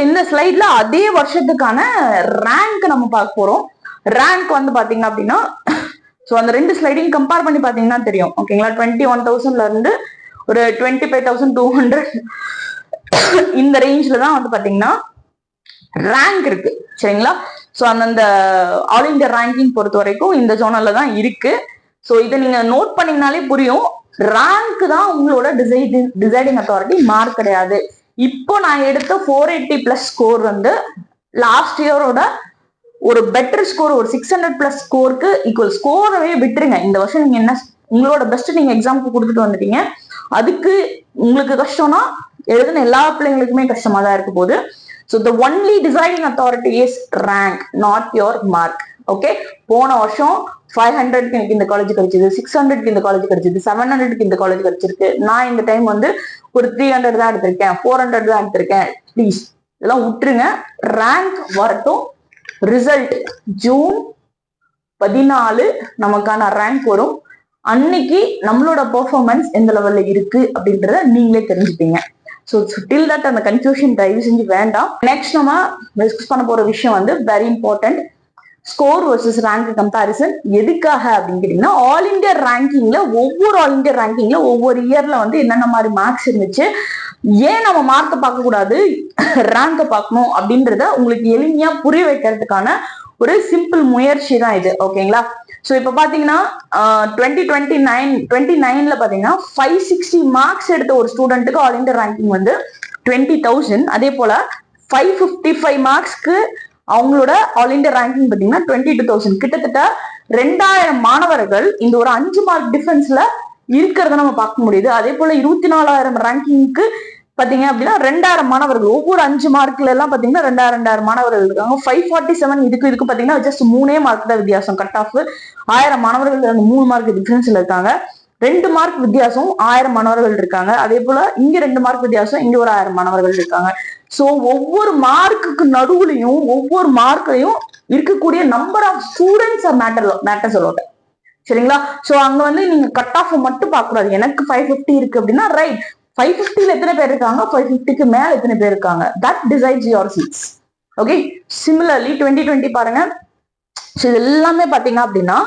இந்த ஸ்லைட்ல அதே வருஷத்துக்கான ரேங்க் நம்ம பார்க்க போறோம். ரேங்க் வந்து பாத்தீங்க அப்படின்னா அந்த ரெண்டு ஸ்லைடையும் கம்பேர் பண்ணி பாத்தீங்கன்னா தெரியும். ஓகேங்களா, 21,000ல இருந்து ஒரு 25,200 இந்த ரேஞ்ச்ல தான் வந்து பாத்தீங்கன்னா ரேங்க் இருக்கு. சரிங்களா, சோ அந்த ஆல் இண்டியா ரேங்கிங் பொறுத்த வரைக்கும் இந்த ஜோனல்ல தான் இருக்கு. சோ இதை நீங்க நோட் பண்ணீங்கனாலே புரியும். ரேங்க் தான் உங்களோட டிசைடிங் அத்தாரிட்டி, மார்க் கிடையாது. இப்போ நான் எடுத்த 480+ ஸ்கோர் வந்து லாஸ்ட் இயரோட ஒரு பெட்டர் ஸ்கோர், ஒரு 600+ ஸ்கோருக்கு ஈக்குவல். ஸ்கோரவே விட்டுருங்க, இந்த வருஷம் நீங்க என்ன உங்களோட பெஸ்ட் நீங்க எக்ஸாமுக்கு கொடுத்துட்டு வந்துட்டீங்க. அதுக்கு உங்களுக்கு கஷ்டம்னா எழுதுன எல்லா பிள்ளைங்களுக்குமே கஷ்டமா தான் இருக்க போகுது. So the only deciding authority is rank, not your mark. Okay, போன வருஷம் 500க்கு எனக்கு இந்த காலேஜ் கிடைச்சது, 600க்கு இந்த காலேஜ் கிடைச்சது, 700க்கு இந்த காலேஜ் கிடைச்சிருக்கு. நான் இந்த டைம் வந்து ஒரு 300 தான் எடுத்திருக்கேன், 400 தான் எடுத்திருக்கேன். ப்ளீஸ் இதெல்லாம் விட்டுருங்க. ரேங்க் வரட்டும். ரிசல்ட் ஜூன் 14 நமக்கான ரேங்க் வரும். அன்னைக்கு நம்மளோட பெர்ஃபார்மன்ஸ் எந்த லெவல்ல இருக்கு அப்படின்றத நீங்களே தெரிஞ்சுப்பீங்க. ஸோ டில் தட் அந்த கன்ஃபியூஷன் தயவு செஞ்சு வேண்டாம். நெக்ஸ்ட் நம்ம டிஸ்கஸ் பண்ண போற விஷயம் வந்து very important, score versus rank comparison. எதுக்காக அப்படின்னு கேட்டீங்கன்னா, ஆல் இண்டியா ரேங்கிங்ல ஒவ்வொரு ஆல் இண்டியா ரேங்கிங்ல ஒவ்வொரு இயர்ல வந்து என்னென்ன மாதிரி மார்க்ஸ் இருந்துச்சு, ஏன் நம்ம மார்க்கை பார்க்க கூடாது ரேங்கை பார்க்கணும் அப்படின்றத உங்களுக்கு எளிமையா புரிய வைக்கிறதுக்கான ஒரு சிம்பிள் முயற்சி தான் இது. ஓகேங்களா, ஸோ இப்போ பார்த்தீங்கன்னா 2029ல பார்த்தீங்கன்னா 560 மார்க்ஸ் எடுத்த ஒரு ஸ்டூடெண்ட்டுக்கு ஆல் இண்டியா ரேங்கிங் வந்து 20,000. அதே போல 555 மார்க்ஸ்க்கு அவங்களோட ஆல் இண்டியா ரேங்கிங் பார்த்தீங்கன்னா 22,000. கிட்டத்தட்ட 2000 மாணவர்கள் இந்த ஒரு 5 மார்க் டிஃபரன்ஸ்ல இருக்கிறத நம்ம பார்க்க முடியுது. அதே போல 24,000 ரேங்கிங்க்கு பாத்தீங்க அப்படின்னா 2000 மாணவர்கள், ஒவ்வொரு 5 மார்க்ல எல்லாம் பாத்தீங்கன்னா 2000 மாணவர்கள் இருக்காங்க. 547 இதுக்கு பாத்தீங்கன்னா ஜஸ்ட் 3 மார்க் தான் வித்தியாசம். கட் ஆஃப் 1000 மாணவர்கள் அந்த 3 மார்க் டிஃபரன்ஸ்ல இருக்காங்க. 2 மார்க் வித்தியாசம் 1000 மாணவர்கள் இருக்காங்க. அதே போல இங்க 2 மார்க் வித்தியாசம், இங்க ஒரு 1000 மாணவர்கள் இருக்காங்க. சோ ஒவ்வொரு மார்க்குக்கு நடுவுலையும் ஒவ்வொரு மார்க்லையும் இருக்கக்கூடிய நம்பர் ஆஃப் ஸ்டூடெண்ட்ஸ் மேட்டர் சொல்லோட. சரிங்களா, சோ அங்க வந்து நீங்க கட் ஆஃப் மட்டும் பார்க்க கூடாது. எனக்கு 550 இருக்கு அப்படின்னா ரைட், 550ல எத்தனை பேர் இருக்காங்க, 550க்கு மேல எத்தனை பேர் இருக்காங்க, that decides your seats. Okay, similarly 2020 பாருங்க. இது எல்லாமே பாத்தீங்க அப்படின்னா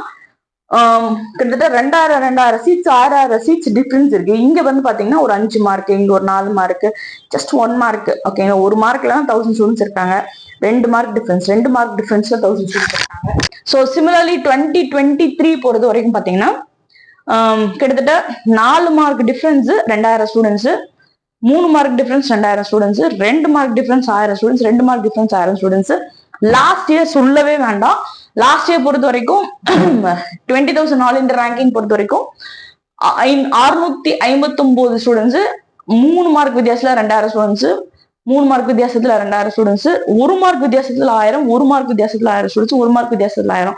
கிட்டத்தட்ட 2000 சீட்ஸ் 6000 சீட்ஸ் டிஃபரன்ஸ் இருக்கு. இங்க வந்து பாத்தீங்கன்னா ஒரு 5 மார்க், இங்க ஒரு 4 மார்க், ஜஸ்ட் 1 மார்க். ஓகே, ஒரு மார்க்ல 1000 ஸ்டூடெண்ட்ஸ் இருக்காங்க. 2 மார்க் டிஃபரன்ஸ், 2 மார்க் டிஃபரன்ஸ்ல 1000 ஸ்டூடெண்ட்ஸ் இருக்காங்க. ஸோ சிமிலர்லி 2023 பொறுத்த வரைக்கும் பாத்தீங்கன்னா கிட்டத்தட்ட 4 mark difference 2000 students, 3 mark difference 2000 students, 2 mark difference 1000 students, 2 mark difference 1000 students. Last year சொல்லவே வேண்டாம். லாஸ்ட் இயர் பொறுத்த வரைக்கும் 20,000 ஆல் இந்தியா ரேங்கிங் பொறுத்த வரைக்கும் 659 ஸ்டூடெண்ட்ஸ், 3 மார்க் வித்தியாசத்துல 2000 ஸ்டூடெண்ட்ஸ், 3 மார்க் வித்தியாசத்துல 2000 ஸ்டூடெண்ட்ஸ், 1 மார்க் வித்தியாசத்துல 1000, 1 மார்க் வித்தியாசத்துல 1000 ஸ்டூடெண்ட்ஸ், 1 மார்க் வித்தியாசத்துல 1000.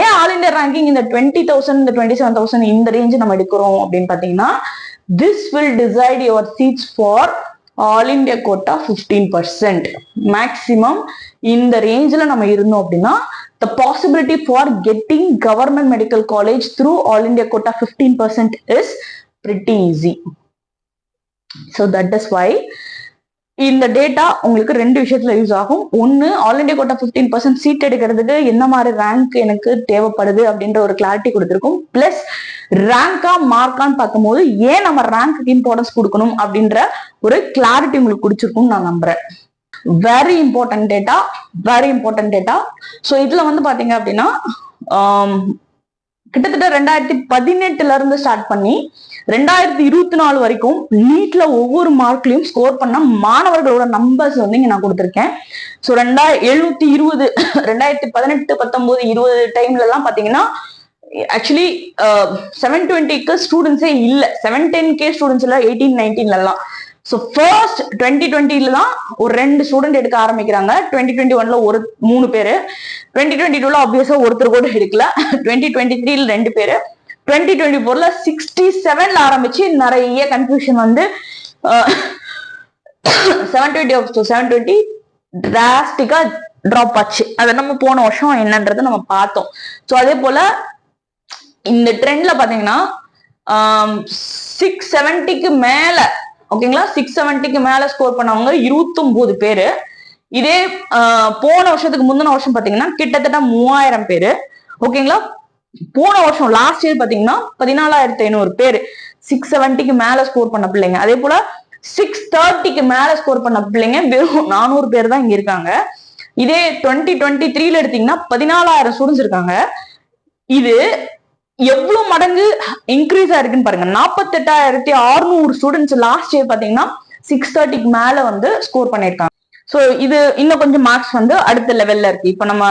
ஏன் ஆல் இந்தியா ரேங்கிங் இந்த 20,000 இந்த 27,000 இந்த ரேஞ்ச் நம்ம எடுக்கிறோம் அப்படின்னு பாத்தீங்கன்னா, this will decide your seats for all India quota 15%. maximum இந்த ரேஞ்சில நம்ம இருந்தோம் அப்படின்னா the possibility for getting government medical college through all India quota 15% is pretty easy. So that is why இந்த டேட்டா உங்களுக்கு 2 விஷயத்துல யூஸ் ஆகும். ஒன்னு, ஆல் இண்டியா கோட்டா 15% சீட் எடுக்கிறதுக்கு என்ன மாதிரி ரேங்க் எனக்கு தேவைப்படுது அப்படின்ற ஒரு கிளாரிட்டி கொடுத்துருக்கும். பிளஸ் ரேங்கா மார்க்கான்னு பார்க்கும்போது ஏன் நம்ம ரேங்க்கு இம்பார்ட்டன்ஸ் கொடுக்கணும் அப்படின்ற ஒரு கிளாரிட்டி உங்களுக்கு குடிச்சிருக்கும்னு நான் நம்புறேன். Very important data, very important data. So இதுல வந்து பாத்தீங்க அப்படின்னா கிட்டத்தட்ட 2018 இருந்து ஸ்டார்ட் பண்ணி 2024 வரைக்கும் நீட்ல ஒவ்வொரு மார்க்லயும் ஸ்கோர் பண்ண மாணவர்களோட நம்பர்ஸ் வந்து இங்க நான் கொடுத்திருக்கேன். ஸோ 720 2018, 19, 20 டைம்ல எல்லாம் பாத்தீங்கன்னா ஆக்சுவலி 720க்கு ஸ்டூடெண்ட்ஸே இல்ல, 710K ஸ்டூடெண்ட்ஸ் இல்ல 18, 19ல எல்லாம். ஸோ ஃபர்ஸ்ட் 2020ல தான் ஒரு 2 ஸ்டூடெண்ட் எடுக்க ஆரம்பிக்கிறாங்க. 2021ல ஒரு 3 பேரு, 2022ல ஆப்வியஸா ஒருத்தர் கூட எடுக்கல, 2023ல 2 பேரு, 2024ல 67ல ஆரம்பிச்சு நிறைய கன்ஃபியூஷன் வந்து 720 டிராஸ்டிக்கா டிராப் ஆச்சு. அதை நம்ம போன வருஷம் என்னன்றதை நம்ம பார்த்தோம். ஸோ அதே போல இந்த ட்ரெண்ட்ல பாத்தீங்கன்னா 670க்கு மேல, ஓகேங்களா, 670க்கு மேல ஸ்கோர் பண்ணவங்க 29 பேரு. இதே போன வருஷத்துக்கு முந்தின வருஷம் பாத்தீங்கன்னா கிட்டத்தட்ட 3000 பேரு. ஓகேங்களா, போன வருஷம் லாஸ்ட் இயர் பாத்தீங்கன்னா 14,500 பேரு 670க்கு மேல ஸ்கோர் பண்ண பிள்ளைங்க. அதே போல 630க்கு மேல ஸ்கோர் பண்ண பிள்ளைங்க வெறும் 400 பேர் தான் இங்க இருக்காங்க. இதே 2023ல எடுத்தீங்கன்னா 14,000 ஸ்டூடெண்ட்ஸ் இருக்காங்க. இது எவ்வளவு மடங்கு இன்க்ரீஸ் ஆயிருக்குன்னு பாருங்க. 48,600 ஸ்டூடெண்ட்ஸ் லாஸ்ட் இயர் பாத்தீங்கன்னா 630க்கு மேல வந்து ஸ்கோர் பண்ணிருக்காங்க. சோ இது இன்னும் கொஞ்சம் மார்க்ஸ் வந்து அடுத்த லெவல்ல இருக்கு. இப்ப நம்ம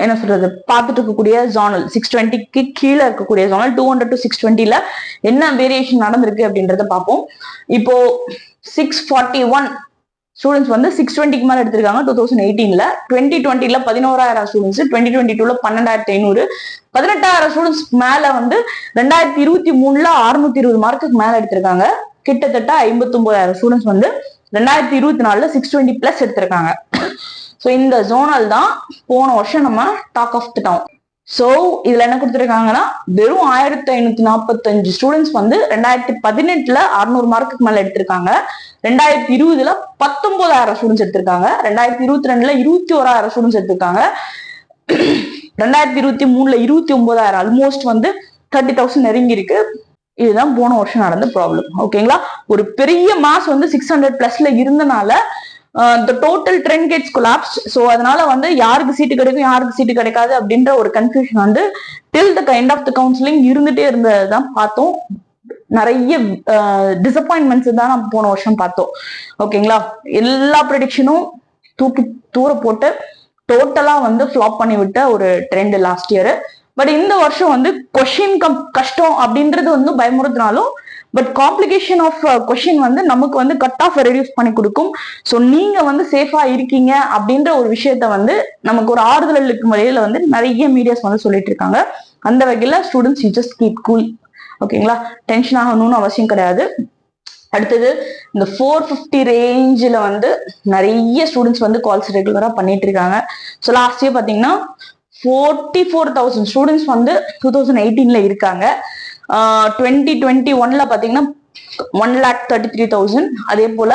என்ன சொல்றது பார்த்துட்டு இருக்கக்கூடிய ஜோனல் 620க்கு கீழே இருக்கக்கூடிய ஜோனல் 200 to 620ல என்ன வேரியேஷன் நடந்திருக்கு அப்படின்றத பார்ப்போம். இப்போ 641 ஸ்டூடெண்ட்ஸ் வந்து 620க்கு மேல எடுத்திருக்காங்க 2018ல. 2020ல 11,000 ஸ்டூடெண்ட்ஸ், 2022ல 12,500, 18,000 ஸ்டூடெண்ட்ஸ் மேல வந்து 2023ல 620 மார்க்குக்கு மேல எடுத்திருக்காங்க. கிட்டத்தட்ட 59,000 ஸ்டூடெண்ட்ஸ் வந்து 2024ல 620 பிளஸ் எடுத்திருக்காங்க. ஸோ இந்த ஜோனல் தான் போன வருஷம் நம்ம talk of the town. So இதுல என்ன கொடுத்துருக்காங்கன்னா வெறும் 1,545 ஸ்டூடெண்ட்ஸ் வந்து 2018ல 600 மார்க்குக்கு மேல எடுத்திருக்காங்க. 2020ல 19,000 ஸ்டூடெண்ட்ஸ் எடுத்திருக்காங்க. 2022ல 21,000 ஸ்டூடெண்ட்ஸ் எடுத்திருக்காங்க. 2023ல 29,000, ஆல்மோஸ்ட் வந்து 30,000 நெருங்கி இருக்கு. இதுதான் போன வருஷம் நடந்த ப்ராப்ளம். ஓகேங்களா, ஒரு பெரிய மாஸ் வந்து 600 பிளஸ்ல இருந்தனால the total trend gets collapsed. So அதனால வந்து யாருக்கு சீட்டு கிடைக்கும் யாருக்கு சீட்டு கிடைக்காது அப்படின்ற ஒரு கன்ஃபியூஷன் வந்து till the end of the counseling இருந்துட்டே இருந்ததுதான் பார்த்தோம். நிறைய டிசப்பாயின்மெண்ட்ஸ் தான் நம்ம போன வருஷம் பார்த்தோம். ஓகேங்களா, எல்லா ப்ரெடிக்ஷனும் தூக்கி தூர போட்டு டோட்டலா வந்து ஃபிளாப் பண்ணி விட்ட ஒரு ட்ரெண்ட் லாஸ்ட் இயர். பட் இந்த வருஷம் வந்து கொஸ்டின் கஷ்டம் அப்படின்றது வந்து பயமுறுத்தினாலும் பட் காம்ப்ளிகேஷன் ஆஃப் கொஸ்டின் வந்து நமக்கு வந்து கட் ஆஃப் ரெடியூஸ் பண்ணி கொடுக்கும். ஸோ நீங்க வந்து சேஃபா இருக்கீங்க அப்படின்ற ஒரு விஷயத்த வந்து நமக்கு ஒரு ஆறுதலுக்கு முறையில வந்து நிறைய மீடியாஸ் வந்து சொல்லிட்டு இருக்காங்க. அந்த வகையில students you just keep cool. ஓகேங்களா, டென்ஷன் ஆகணும்னு அவசியம் கிடையாது. அடுத்தது இந்த 450 ரேஞ்சில் வந்து நிறைய ஸ்டூடெண்ட்ஸ் வந்து கால்ஸ் ரெகுலரா பண்ணிட்டு இருக்காங்க. ஸோ லாஸ்ட் இயர் பாத்தீங்கன்னா 44,000 ஸ்டூடெண்ட்ஸ் வந்து 2018ல இருக்காங்க. 2021ல பாத்தீங்கன்னா 1,33,000. அதே போல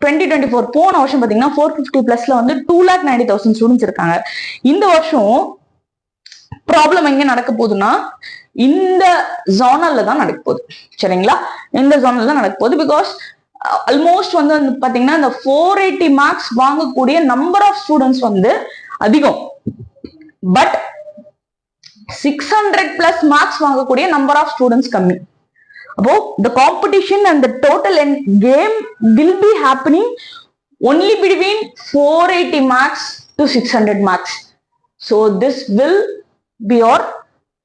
2024 போன வருஷம் பாத்தீங்கன்னா 450 பிளஸ்ல வந்து 2,90,000 ஸ்டூடெண்ட்ஸ் இருக்காங்க. இந்த வருஷம் ப்ராப்ளம் எங்க நடக்க போகுதுன்னா இந்த ஜோனல்ல தான் நடக்க போகுது. சரிங்களா, இந்த ஜோனல்ல தான் நடக்க போகுது. பிகாஸ் ஆல்மோஸ்ட் வந்து பாத்தீங்கன்னா இந்த 480 மார்க்ஸ் வாங்கக்கூடிய நம்பர் ஆஃப் ஸ்டூடெண்ட்ஸ் வந்து அதிகம். பட் 600 பிளஸ் மார்க்ஸ் வாங்கக்கூடிய நம்பர் ஆஃப் ஸ்டூடெண்ட்ஸ் கம்மி. அப்போ the competition and the total end game will be happening only between 480 marks to 600 marks. So this will be your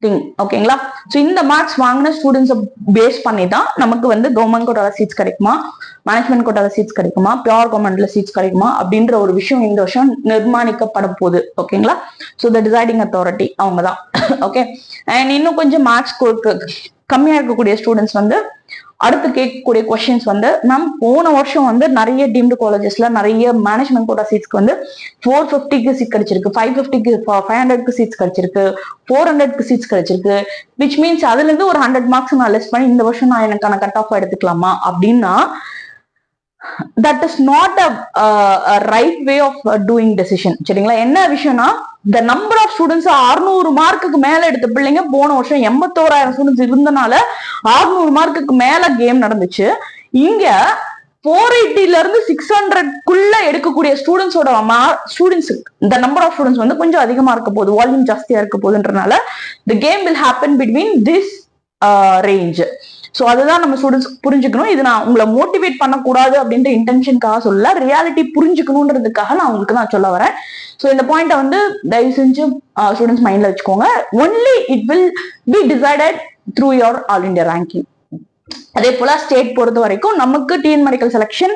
thing. ஓகேங்களா? So இந்த marks வாங்கின ஸ்டூடெண்ட்ஸை base பண்ணி தான் நமக்கு வந்து கவர்மெண்ட் கோட்டால சீட்ஸ் கிடைக்குமா, மேனேஜ்மெண்ட் கோட்டால சீட்ஸ் கிடைக்குமா, பியூர் கவர்மெண்ட்ல சீட்ஸ் கிடைக்குமா அப்படின்ற ஒரு விஷயம் இந்த வருஷம் நிர்மாணிக்கப்பட போகுது. ஓகேங்களா? ஸோ த டிசைடிங் அத்தாரிட்டி அவங்க தான். ஓகே, அண்ட் இன்னும் கொஞ்சம் மார்க்ஸ் கம்மியா இருக்கக்கூடிய ஸ்டூடெண்ட்ஸ் வந்து அடுத்து கேட்கக்கூடிய கொஸ்டின்ஸ் வந்து, மேம் போன வருஷம் வந்து நிறைய டீம்டு காலேஜஸ்ல நிறைய மேனேஜ்மெண்ட் கோட்டா சீட்ஸ்க்கு வந்து 450க்கு சீட் கிடைச்சிருக்கு, 550க்கு 500க்கு சீட்ஸ் கிடைச்சிருக்கு, 400க்கு சீட்ஸ் கிடைச்சிருக்கு. விச் மீன்ஸ் அதுல இருந்து ஒரு 100 மார்க்ஸ் நான் லெஸ் பண்ணி இந்த வருஷம் நான் எனக்கான கட் ஆஃப் எடுத்துக்கலாமா அப்படின்னா, that is not a right way of doing decision. சரிங்களா? என்ன விஷயம்னா, the number of students 600 மார்க்குக்கு மேல எடுத்த பிள்ளைங்க போன வருஷம் 81,000 ஸ்டூடெண்ட்ஸ் இருந்தனால 600 மார்க்குக்கு மேல கேம் நடந்துச்சு. இங்க 480ல இருந்து 600க்குள்ள எடுக்கக்கூடிய ஸ்டூடெண்ட்ஸோட ஸ்டூடெண்ட்ஸ் இந்த நம்பர் ஆஃப் ஸ்டூடெண்ட்ஸ் வந்து கொஞ்சம் அதிகமா இருக்க போகுது, வால்யூம் ஜாஸ்தியா இருக்க போகுதுன்றனால the game will happen between this range. So அதுதான் நம்ம ஸ்டூடெண்ட்ஸ் புரிஞ்சுக்கணும். இது நான் உங்களை மோட்டிவேட் பண்ணக்கூடாது அப்படின்ற இன்டென்ஷனுக்காக சொல்ல, ரியாலிட்டி புரிஞ்சுக்கணுன்றதுக்காக நான் உங்களுக்கு நான் சொல்ல வரேன். ஸோ இந்த பாயிண்ட்டை வந்து தயவு செஞ்சு ஸ்டூடெண்ட்ஸ் மைண்ட்ல வச்சுக்கோங்க. Only it will be decided through your all India ranking. அதே போல ஸ்டேட் பொறுத்த வரைக்கும் நமக்கு டிஎன் மெடிக்கல் செலக்ஷன்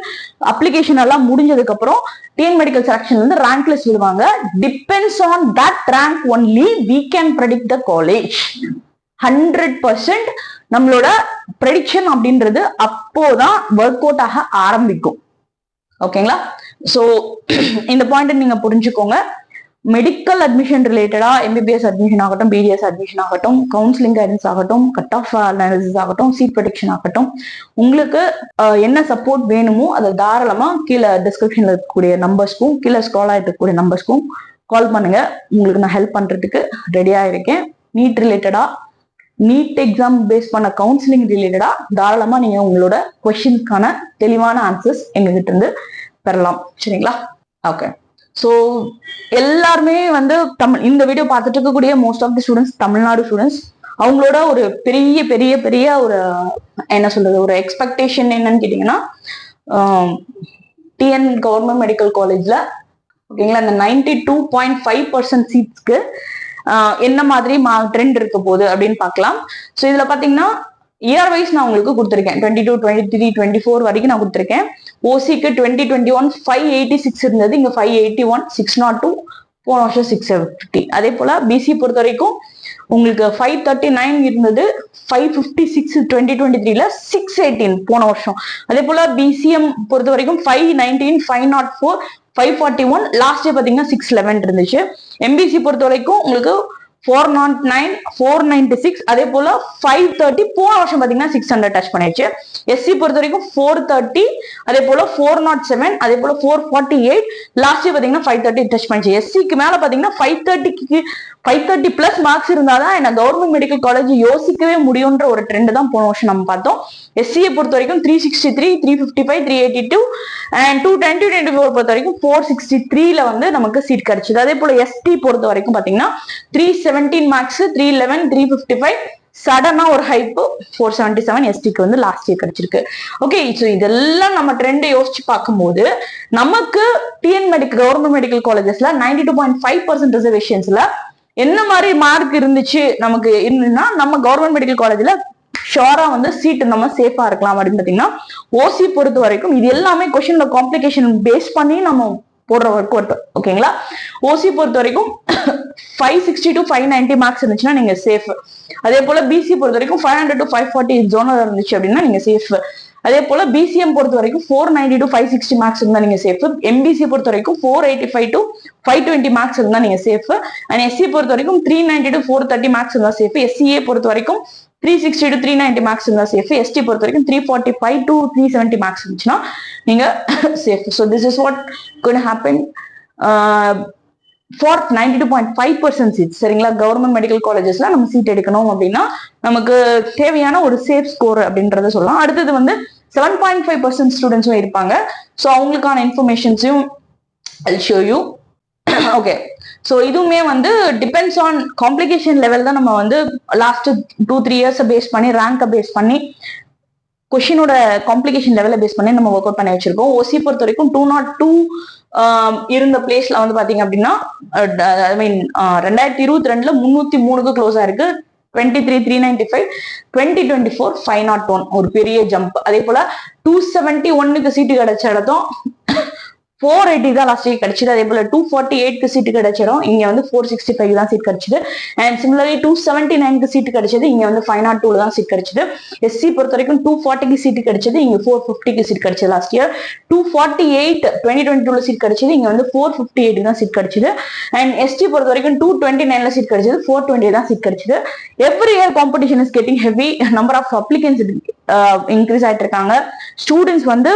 அப்ளிகேஷன் எல்லாம் முடிஞ்சதுக்கு அப்புறம் டிஎன் மெடிக்கல் செலக்ஷன்ல இருந்து ரேங்க் லிஸ்ட் விடுவாங்க. Depends on that rank only we can predict the college. 100% நம்மளோட ப்ரெடிக்ஷன் அப்படின்றது அப்போதான் ஒர்க் அவுட் ஆக ஆரம்பிக்கும். ஓகேங்களா? ஸோ இந்த பாயிண்ட் நீங்க புரிஞ்சுக்கோங்க. மெடிக்கல் அட்மிஷன் ரிலேட்டடா எம்பிபிஎஸ் அட்மிஷன் ஆகட்டும், பிடிஎஸ் அட்மிஷன் ஆகட்டும், கவுன்சிலிங் கைடன்ஸ் ஆகட்டும், கட் ஆஃப் அனாலிசிஸ் ஆகட்டும், சீட் ப்ரெடிக்ஷன் ஆகட்டும், உங்களுக்கு என்ன சப்போர்ட் வேணுமோ அதை தாராளமா கீழே டிஸ்கிரிப்ஷன்ல இருக்கக்கூடிய நம்பர்ஸ்க்கும் கீழே ஸ்க்ரால் ஆகிட்டு இருக்கக்கூடிய நம்பர்ஸ்க்கும் கால் பண்ணுங்க. உங்களுக்கு நான் ஹெல்ப் பண்றதுக்கு ரெடியா இருக்கேன். நீட் ரிலேட்டடா, நீட் எக்ஸாம் பேஸ் பண்ண கவுன்சிலிங் ரிலேட்டடா தாராளமா நீங்க உங்களோட கொஸ்டின்ஸ்க்கான தெளிவான ஆன்சர்ஸ் எங்ககிட்ட இருந்து பெறலாம். சரிங்களா? ஓகே, ஸோ எல்லாருமே வந்து இந்த வீடியோ பார்த்துட்டு இருக்கக்கூடிய most of the students Tamil Nadu students. அவங்களோட ஒரு பெரிய பெரிய பெரிய ஒரு என்ன சொல்றது, ஒரு எக்ஸ்பெக்டேஷன் என்னன்னு கேட்டீங்கன்னா, டிஎன் கவர்மெண்ட் மெடிக்கல் காலேஜ்ல ஓகேங்களா இந்த 92.5% சீட்ஸ்க்கு என்ன மாதிரி ட்ரெண்ட் இருக்க போகுது அப்படின்னு பார்க்கலாம். ஸோ இதுல பாத்தீங்கன்னா இயர் வைஸ் நான் உங்களுக்கு கொடுத்துருக்கேன். 22, 23, 24 வரைக்கும் நான் கொடுத்துருக்கேன். ஓசிக்கு 2021 586 இருந்தது, இங்க 581, 602, போன வருஷம் 650. அதே போல பிசி பொறுத்த வரைக்கும் உங்களுக்கு 539 இருந்தது, 556 2023ல 618 போன வருஷம். அதே போல பிசிஎம் பொறுத்த வரைக்கும் 519, 504, 541, லாஸ்ட் இயர் பாத்தீங்கன்னா 611 இருந்துச்சு. எம்பிசி பொறுத்த வரைக்கும் உங்களுக்கு 409, 496, அதே போல 530 போன வருஷம் பாத்தீங்கன்னா 600 டச் பண்ணிடுச்சு. எஸ்சி பொறுத்த வரைக்கும் 430, அதே போல 407, அதே போல 448, லாஸ்ட் இயர் பாத்தீங்கன்னா 530 டச் பண்ணிச்சு. எஸ்சிக்கு மேல பாத்தீங்கன்னா 530 பிளஸ் மார்க்ஸ் இருந்தாதான் என்ன கவர்மெண்ட் மெடிக்கல் காலேஜ் யோசிக்கவே முடியும்ன்ற ஒரு ட்ரெண்ட் தான் போன வருஷம் நம்ம பார்த்தோம். எஸ்சியை பொறுத்த வரைக்கும் 363, 355, 382 அண்ட் 220, 24 பொறுத்த வரைக்கும் 463ல வந்து நமக்கு சீட் கிடைச்சது. அதே போல எஸ்டி பொறுத்த வரைக்கும் பாத்தீங்கன்னா 317 மார்க்ஸ், 311, 355, சடனா ஒரு ஹைப் 477 எஸ்டிக்கு வந்து லாஸ்ட் இயர் கிடைச்சிருக்கு. ஓகே, ஸோ இதெல்லாம் நம்ம ட்ரெண்ட் யோசிச்சு பார்க்கும்போது நமக்கு டிஎன் மெடிக்கல் கவர்மெண்ட் மெடிக்கல் காலேஜஸ்ல 92.5% ரிசர்வேஷன்ஸ்ல என்ன மாதிரி மார்க் இருந்துச்சு நமக்கு இருந்துன்னா, நம்ம கவர்மெண்ட் மெடிக்கல் காலேஜ்ல ஷோரா வந்து சீட் நம்ம சேஃபா இருக்கலாம் அப்படின்னு பாத்தீங்கன்னா, ஓசி பொறுத்த வரைக்கும் இது எல்லாமே கொஸ்டின்ல காம்ப்ளிகேஷன் பேஸ் பண்ணி நம்ம போடுற ஒர்க் அவுட். ஓகேங்களா? ஓசி பொறுத்த வரைக்கும் 560 to 590 மார்க்ஸ் இருந்துச்சுன்னா நீங்க சேஃப். அதே போல பிசி பொறுத்த வரைக்கும் 500 to 540 ஜோனல் இருந்துச்சு அப்படின்னா நீங்க சேஃப். அதே போல பிசிஎம் பொறுத்த வரைக்கும் 490 to 560 மார்க்ஸ் இருந்தா நீங்க சேஃப். எம்பிசி பொறுத்த வரைக்கும் 485 to 520 மார்க்ஸ் இருந்தா நீங்க சேஃப். அண்ட் எஸ்சி பொறுத்த வரைக்கும் 390 to 430 மார்க்ஸ் இருந்தா சேஃப். எஸ்சிஏ பொறுத்த வரைக்கும் 360 to 390 மார்க்ஸ் இருந்தா சேஃப். எஸ்டி பொறுத்த வரைக்கும் 345 to 370 மார்க்ஸ் இருந்துச்சுன்னா நீங்க safe. So this is what going to happen for 92.5% seat. சரிங்களா? கவர்மெண்ட் மெடிக்கல் காலேஜஸ்ல நம்ம சீட் எடுக்கணும் அப்படின்னா நமக்கு தேவையான ஒரு சேஃப் ஸ்கோர் அப்படின்றத சொல்லலாம். அடுத்தது வந்து 7.5% ஸ்டூடெண்ட்ஸும் இருப்பாங்க. ஸோ அவங்களுக்கான இன்ஃபர்மேஷன்ஸையும் I'll show you. Okay, so இதுவுமே வந்து டிபெண்ட்ஸ் ஆன் காம்ப்ளிகேஷன் லெவல் தான். நம்ம வந்து லாஸ்ட் 2-3 இயர்ஸை பேஸ் பண்ணி ரேங்கை பேஸ் பண்ணி கொஷினோட காம்ப்ளிகேஷன் லெவலை பேஸ் பண்ணி நம்ம ஒர்க் அவுட் பண்ணி வச்சிருக்கோம். ஓசி பொறுத்த வரைக்கும் 202 இருந்த பிளேஸ்ல வந்து பாத்தீங்க அப்படின்னா ஐ மீன் 2022ல 303க்கு க்ளோஸ் ஆயிருக்கு. 23,395, 2024 501 ஒரு பெரிய ஜம்ப். அதே போல 271க்கு சீட்டு கிடைச்ச இடத்தும் 480 தான் லாஸ்ட் வீக் கிடைச்சது. அதே போல 248க்கு சீட்டு கிடைச்சிடும், இங்க வந்து 465 தான் சீட் கிடைச்சது. அண்ட் சிமிலர்லி 279க்கு சீட்டு கிடைச்சது, இங்க வந்து 502 தான் சீட் கிடைச்சது. எஸ்சி பொறுத்த வரைக்கும் 240க்கு சீட்டு கிடைச்சது, இங்க 450க்கு சீட் கிடைச்சது. லாஸ்ட் இயர் 248 2022ல சீட் கிடைச்சது, இங்க வந்து 458 தான் சீட் கிடைச்சது. அண்ட் எஸ்டி பொறுத்த வரைக்கும் 229ல சீட் கிடைச்சது, 420 தான் சீட் கிடைச்சது. Every year competition is getting heavy. Number of applicants increase ஆயிட்டு இருக்காங்க. ஸ்டூடெண்ட்ஸ் வந்து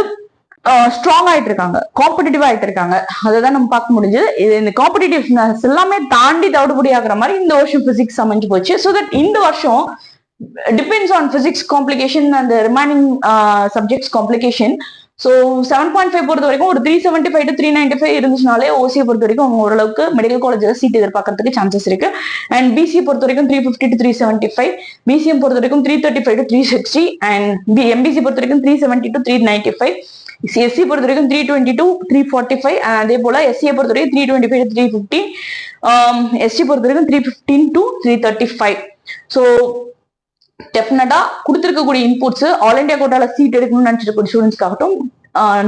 ஸ்ட்ராங் ஆயிட்டு இருக்காங்க, காம்படிட்டிவ் ஆயிட்டு இருக்காங்க. அதுதான் நம்ம பார்க்க முடிஞ்சது. இந்த காம்படிட்டிவ்னஸ் எல்லாமே தாண்டி தவிடுபடி ஆகுற மாதிரி இந்த வருஷம் பிசிக்ஸ் அமைஞ்சு போச்சு. ஸோ தட் இந்த வருஷம் depends on physics complication and remaining subjects complication. So 7.5 பொறுத்த வரைக்கும் ஒரு 375 to 395 இருந்துச்சுனாலே ஓசியை பொறுத்த வரைக்கும் அவங்க ஓரளவுக்கு மெடிக்கல் காலேஜ்ல சீட் எதிர்பார்க்கறதுக்கு சான்சஸ் இருக்கு. அண்ட் பிசி பொறுத்த வரைக்கும் 350 to 375, பிசிஎம் பொறுத்த வரைக்கும் 335 to 360, அண்ட் எம்பிசி பொறுத்த வரைக்கும் 370 to 395, எஸ்சி பொறுத்த வரைக்கும் 322 345, அதே போல எஸ்சியை பொறுத்த வரைக்கும் 325 to 350, எஸ்டி பொறுத்த வரைக்கும் 315 to 335. ஸோ டெஃபினட்டா கொடுத்திருக்கக்கூடிய இன்புட்ஸ் ஆல் இண்டியா கோட்டால சீட் எடுக்கணும்னு நினைச்சிருக்கக்கூடிய ஸ்டூடெண்ட்ஸ்க்காகட்டும்,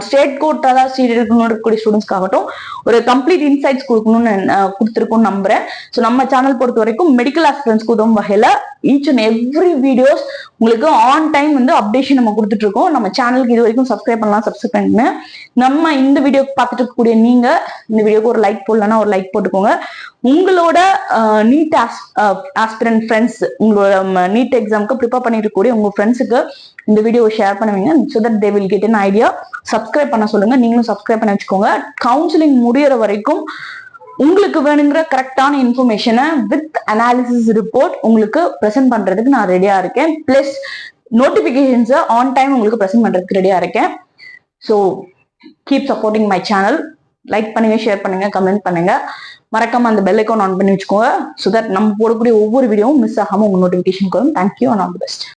ஸ்டேட் கோட்டால சீட் எடுக்கணும்னு இருக்கக்கூடிய ஸ்டூடெண்ட்ஸ்க்காகட்டும் ஒரு கம்ப்ளீட் இன்சைட்ஸ் கொடுக்கணும்னு கொடுத்துருக்கோம்னு நம்புறேன். ஸோ நம்ம சேனல் பொறுத்த வரைக்கும் மெடிக்கல் ஆஸ்பிரன்ஸ்க்கு உதவும் வகையில ஈச் அண்ட் எவ்ரி வீடியோஸ் உங்களுக்கு ஆன் டைம் வந்து அப்டேஷன் நம்ம கொடுத்துட்டு இருக்கோம். நம்ம சேனலுக்கு இது வரைக்கும் சப்ஸ்கிரைப் பண்ணலாம், சப்ஸ்கிரைப் பண்ணுங்க. நம்ம இந்த வீடியோ பார்த்துட்டு இருக்கக்கூடிய நீங்க இந்த வீடியோக்கு ஒரு லைக் போடலன்னா ஒரு லைக் போட்டுக்கோங்க. உங்களோட நீட் ஆஸ்பிரன்ட் ஃப்ரெண்ட்ஸ், உங்களோட நீட் எக்ஸாமுக்கு ப்ரிப்பேர் பண்ணிட்டு இருக்கக்கூடிய உங்க ஃப்ரெண்ட்ஸுக்கு இந்த வீடியோவை ஷேர் பண்ணுவீங்க. So that they will get an idea. Subscribe பண்ண சொல்லுங்க, நீங்களும் சப்ஸ்கிரைப் பண்ணி வச்சுக்கோங்க. கவுன்சிலிங் முடியற வரைக்கும் உங்களுக்கு வேணுங்கிற கரெக்டான இன்ஃபர்மேஷனை வித் அனாலிசிஸ் ரிப்போர்ட் உங்களுக்கு ப்ரெசென்ட் பண்றதுக்கு நான் ரெடியா இருக்கேன். பிளஸ் நோட்டிபிகேஷன்ஸை ஆன் டைம் உங்களுக்கு ப்ரெசென்ட் பண்றதுக்கு ரெடியா இருக்கேன். So keep supporting my channel. Like பண்ணுங்க, ஷேர் பண்ணுங்க, கமெண்ட் பண்ணுங்க. மறக்காம அந்த பெல் ஐக்கான் ஆன் பண்ணி வச்சுக்கோங்க. ஸோ தட் நம்ம போடக்கூடிய ஒவ்வொரு வீடியோவும் மிஸ் ஆகாம உங்க நோட்டிபிகேஷன் வரும். Thank you and all the best.